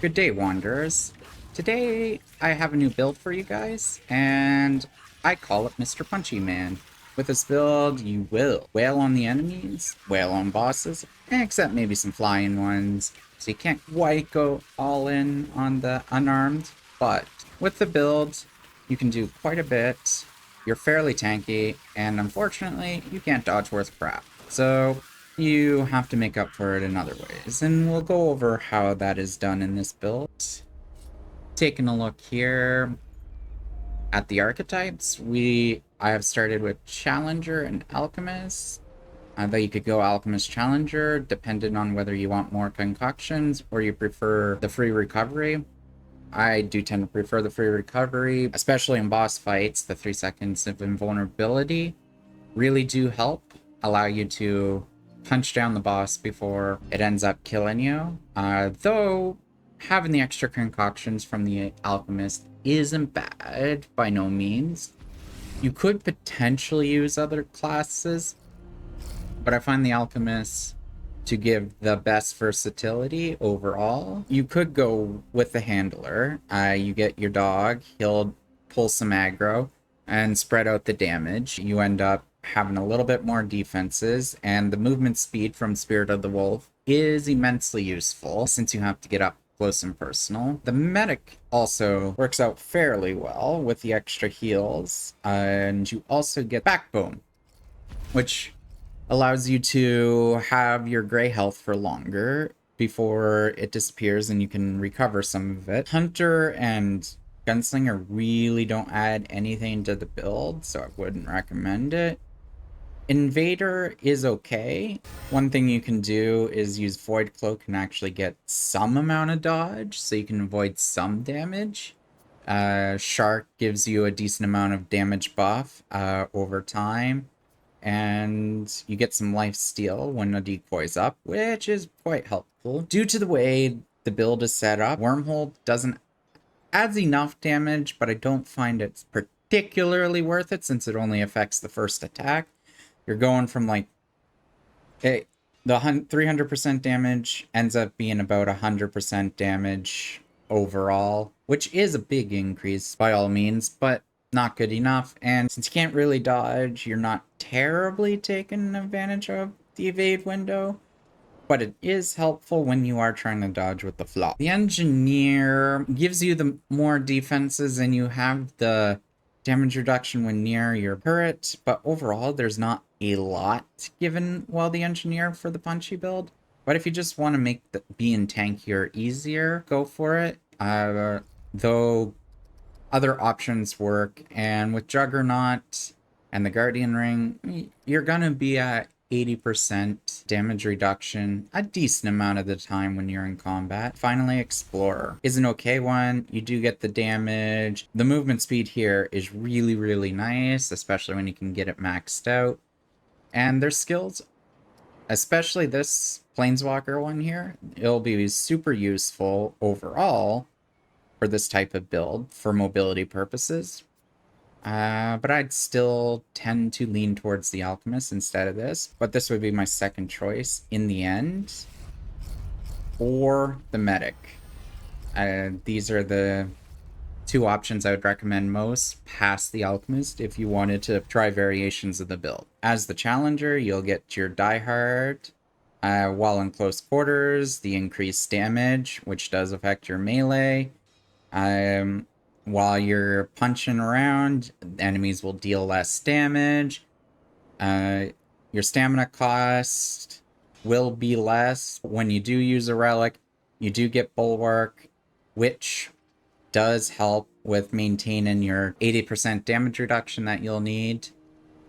Good day, Wanderers. Today, I have a new build for you guys, and I call it Mr. Punchy Man. With this build, you will wail on the enemies, wail on bosses, except maybe some flying ones, so you can't quite go all in on the unarmed, but with the build, you can do quite a bit. You're fairly tanky, and unfortunately, you can't dodge worth crap. So, you have to make up for it in other ways, and we'll go over how that is done in this build. Taking a look here at the archetypes, I have started with Challenger and Alchemist. Though you could go Alchemist Challenger, depending on whether you want more concoctions or you prefer the free recovery. I do tend to prefer the free recovery, especially in boss fights. The 3 seconds of invulnerability really do help, allow you to punch down the boss before it ends up killing you. Though having the extra concoctions from the Alchemist isn't bad by no means. You could potentially use other classes, but I find the Alchemist to give the best versatility overall. You could go with the Handler. You get your dog, he'll pull some aggro and spread out the damage. You end up having a little bit more defenses, and the movement speed from Spirit of the Wolf is immensely useful since you have to get up close and personal. The medic also works out fairly well with the extra heals, and you also get backbone, which allows you to have your gray health for longer before it disappears and you can recover some of it. Hunter and Gunslinger really don't add anything to the build, so I wouldn't recommend it. Invader is okay. One thing you can do is use Void Cloak and actually get some amount of dodge, so you can avoid some damage. Shark gives you a decent amount of damage buff over time, and you get some life steal when a decoy's up, which is quite helpful. Due to the way the build is set up, Wormhole adds enough damage, but I don't find it's particularly worth it since it only affects the first attack. You're going from like, the 300% damage ends up being about 100% damage overall, which is a big increase by all means, but not good enough. And since you can't really dodge, you're not terribly taking advantage of the evade window, but it is helpful when you are trying to dodge with the flop. The Engineer gives you the more defenses, and you have the damage reduction when near your turret, but overall there's not a lot given while the Engineer for the Punchy build. But if you just want to make being tankier easier, go for it. Though other options work, and with Juggernaut and the Guardian Ring, you're gonna be at 80% damage reduction a decent amount of the time when you're in combat. Finally, Explorer is an okay one. You do get the damage. The movement speed here is really, really nice, especially when you can get it maxed out. And their skills, especially this Planeswalker one here, it'll be super useful overall for this type of build for mobility purposes. But I'd still tend to lean towards the Alchemist instead of this. But this would be my second choice in the end. Or the Medic. These are the two options I would recommend most past the Alchemist if you wanted to try variations of the build. As the Challenger, you'll get your Diehard. While in close quarters, the increased damage, which does affect your melee. While you're punching around, enemies will deal less damage. Your stamina cost will be less. When you do use a relic, you do get Bulwark, which does help with maintaining your 80% damage reduction that you'll need.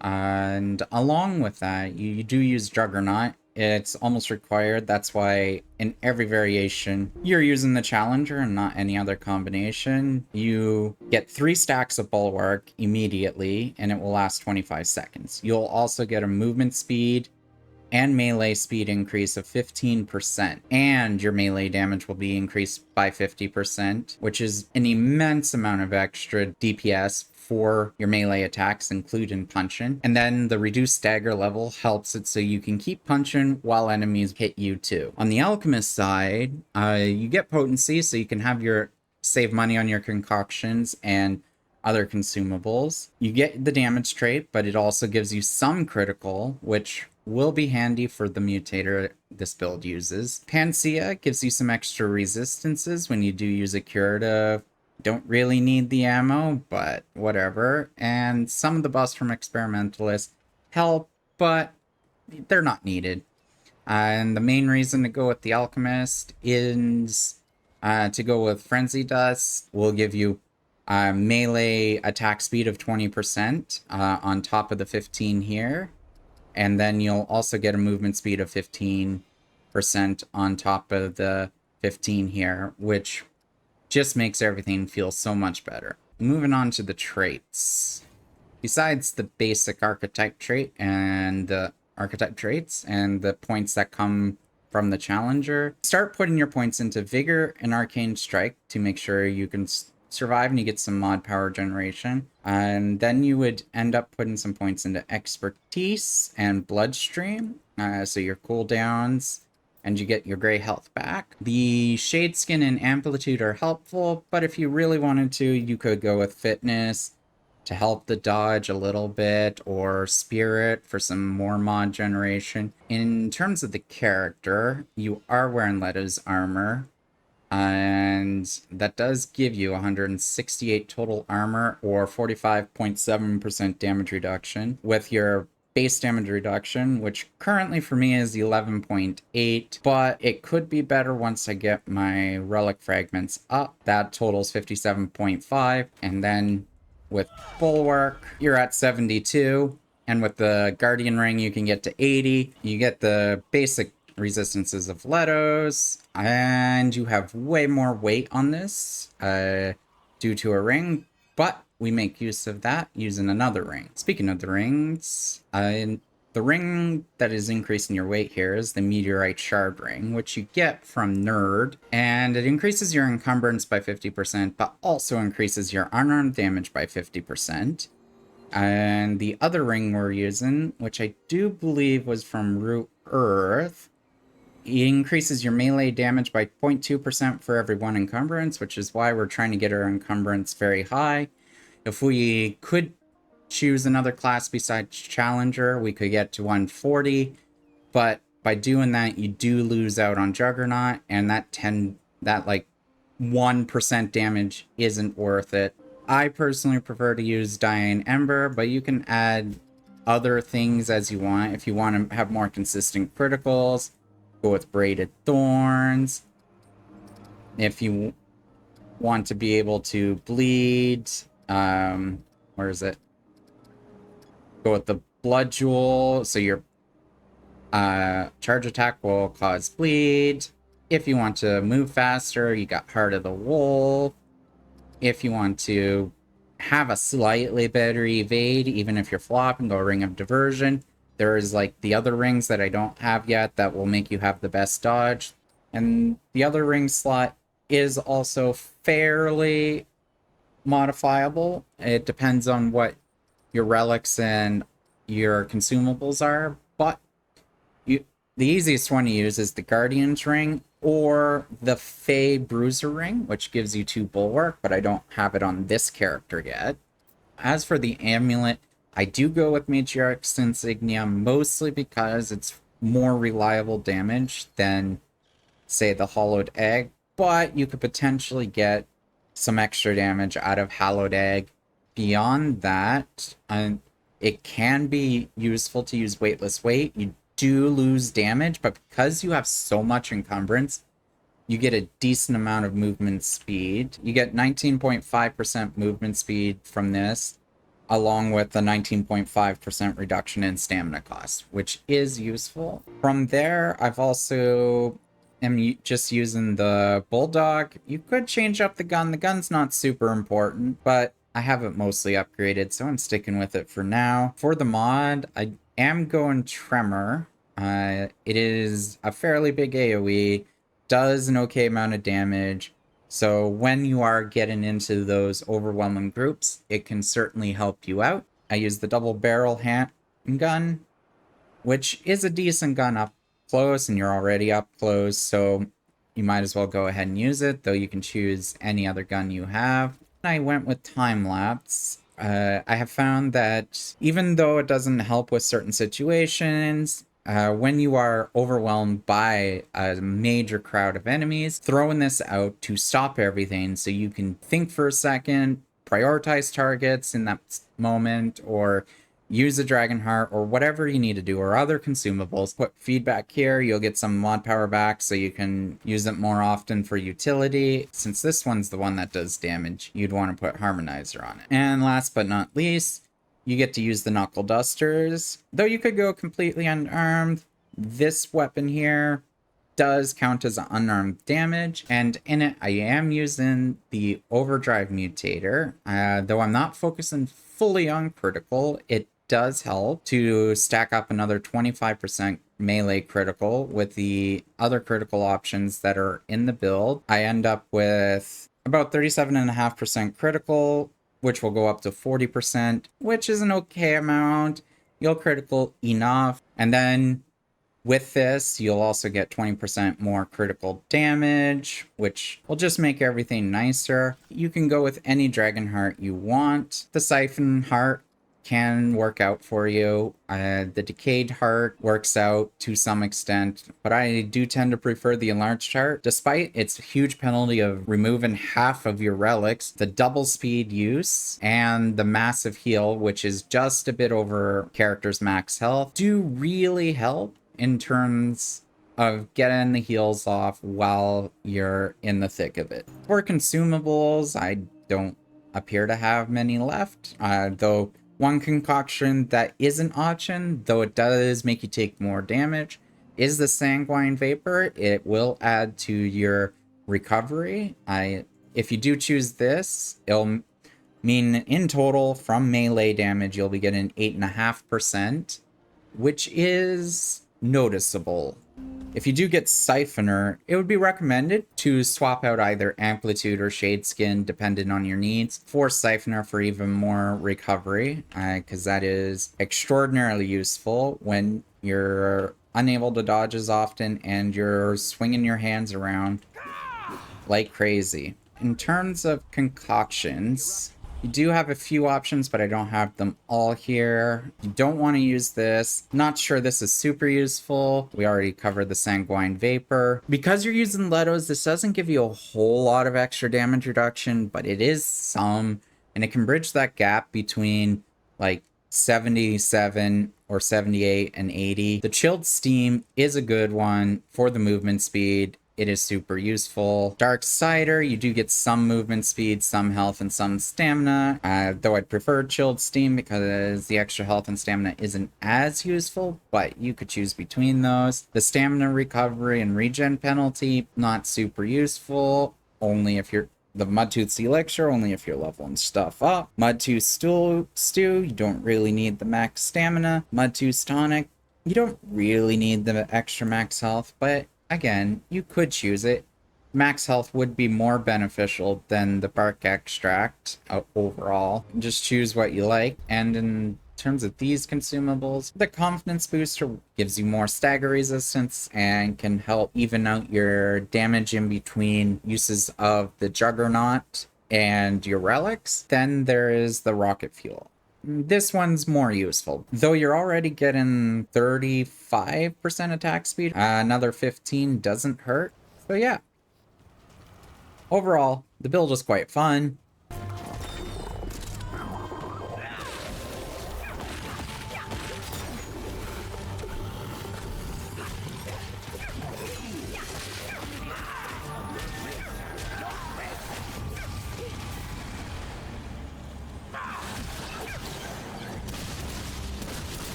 And along with that, you do use Juggernaut. It's almost required. That's why in every variation, you're using the Challenger and not any other combination. You get 3 stacks of Bulwark immediately, and it will last 25 seconds. You'll also get a movement speed and melee speed increase of 15%. And your melee damage will be increased by 50%, which is an immense amount of extra DPS for your melee attacks, including punching. And then the reduced stagger level helps it so you can keep punching while enemies hit you too. On the Alchemist side, you get potency, so you can have your save money on your concoctions and other consumables. You get the damage trait, but it also gives you some critical, which will be handy for the mutator this build uses. Panacea gives you some extra resistances when you do use a curative. Don't really need the ammo, but whatever. And some of the buffs from Experimentalist help, but they're not needed. And the main reason to go with the Alchemist is to go with Frenzy Dust. Will give you melee attack speed of 20% on top of the 15 here. And then you'll also get a movement speed of 15% on top of the 15 here, which just makes everything feel so much better. Moving on to the traits. Besides the basic archetype trait and the archetype traits and the points that come from the challenger, start putting your points into Vigor and Arcane Strike to make sure you can survive and you get some mod power generation. And then you would end up putting some points into Expertise and Bloodstream, so your cooldowns, and you get your gray health back. The Shade Skin and Amplitude are helpful, but if you really wanted to, you could go with Fitness to help the dodge a little bit, or Spirit for some more mod generation. In terms of the character, you are wearing Leto's armor, and that does give you 168 total armor or 45.7% damage reduction with your base damage reduction, which currently for me is 11.8, but it could be better once I get my relic fragments up. That totals 57.5, and then with Bulwark, you're at 72, and with the Guardian Ring, you can get to 80. You get the basic resistances of Leto's, and you have way more weight on this due to a ring, but we make use of that using another ring. Speaking of the rings, the ring that is increasing your weight here is the Meteorite Shard Ring, which you get from Nerd, and it increases your encumbrance by 50%, but also increases your unarmed damage by 50%. And the other ring we're using, which I do believe was from Root Earth, it increases your melee damage by 0.2% for every 1 encumbrance, which is why we're trying to get our encumbrance very high. If we could choose another class besides Challenger, we could get to 140, but by doing that, you do lose out on Juggernaut, and that 1% damage isn't worth it. I personally prefer to use Dying Ember, but you can add other things as you want. If you want to have more consistent criticals, go with Braided Thorns. If you want to be able to bleed, where is it? Go with the Blood Jewel, so your charge attack will cause bleed. If you want to move faster, you got Heart of the Wolf. If you want to have a slightly better evade, even if you're flopping, go Ring of Diversion. There's like the other rings that I don't have yet that will make you have the best dodge. And the other ring slot is also fairly modifiable. It depends on what your relics and your consumables are, but the easiest one to use is the Guardian's Ring or the Fey Bruiser Ring, which gives you 2 Bulwark, but I don't have it on this character yet. As for the amulet, I do go with Matriarch's Insignia mostly because it's more reliable damage than, say, the Hollowed Egg, but you could potentially get some extra damage out of Hallowed Egg. Beyond that, it can be useful to use Weightless Weight. You do lose damage, but because you have so much encumbrance, you get a decent amount of movement speed. You get 19.5% movement speed from this, along with the 19.5% reduction in stamina cost, which is useful. From there, I've also am just using the Bulldog. You could change up the gun. The gun's not super important, but I have it mostly upgraded, so I'm sticking with it for now. For the mod, I am going Tremor, It is a fairly big AoE, does an okay amount of damage, so when you are getting into those overwhelming groups, it can certainly help you out. I use the double barrel handgun, which is a decent gun up close, and you're already up close, so you might as well go ahead and use it, though you can choose any other gun you have. I went with time lapse. I have found that even though it doesn't help with certain situations, when you are overwhelmed by a major crowd of enemies, throwing this out to stop everything so you can think for a second, prioritize targets in that moment, or use a dragon heart or whatever you need to do, or other consumables. Put feedback here, you'll get some mod power back so you can use it more often for utility. Since this one's the one that does damage, you'd want to put harmonizer on it. And last but not least, you get to use the knuckle dusters. Though you could go completely unarmed, this weapon here does count as unarmed damage, and in it I am using the overdrive mutator. Though I'm not focusing fully on critical, it does help to stack up another 25% melee critical with the other critical options that are in the build. I end up with about 37.5% critical, which will go up to 40%, which is an okay amount. You'll critical enough, and then with this, you'll also get 20% more critical damage, which will just make everything nicer. You can go with any dragon heart you want. The siphon heart can work out for you. The decayed heart works out to some extent, but I do tend to prefer the enlarged heart. Despite its huge penalty of removing half of your relics, the double speed use and the massive heal, which is just a bit over character's max health, do really help in terms of getting the heals off while you're in the thick of it. For consumables, I don't appear to have many left, though one concoction that is an option, though it does make you take more damage, is the sanguine vapor. It will add to your recovery. If you do choose this, it'll mean in total from melee damage you'll be getting 8.5%, which is noticeable. If you do get Siphoner, it would be recommended to swap out either Amplitude or Shade Skin, depending on your needs, for Siphoner for even more recovery, because that is extraordinarily useful when you're unable to dodge as often and you're swinging your hands around like crazy. In terms of concoctions, you do have a few options, but I don't have them all here. You don't want to use this. Not sure this is super useful. We already covered the Sanguine Vapor. Because you're using Letos, this doesn't give you a whole lot of extra damage reduction, but it is some, and it can bridge that gap between like 77 or 78 and 80. The Chilled Steam is a good one for the movement speed. It is super useful. Dark Cider, you do get some movement speed, some health, and some stamina. Though I'd prefer Chilled Steam because the extra health and stamina isn't as useful, but you could choose between those. The stamina recovery and regen penalty, not super useful, only if you're the Mudtooth's Elixir, only if you're leveling stuff up. Mudtooth's Stew, you don't really need the max stamina. Mudtooth's Tonic, you don't really need the extra max health, but again, you could choose it. Max health would be more beneficial than the bark extract overall. Just choose what you like. And in terms of these consumables, the confidence booster gives you more stagger resistance and can help even out your damage in between uses of the Juggernaut and your relics. Then there is the rocket fuel. This one's more useful. Though you're already getting 35% attack speed, another 15 doesn't hurt. So yeah. Overall, the build is quite fun.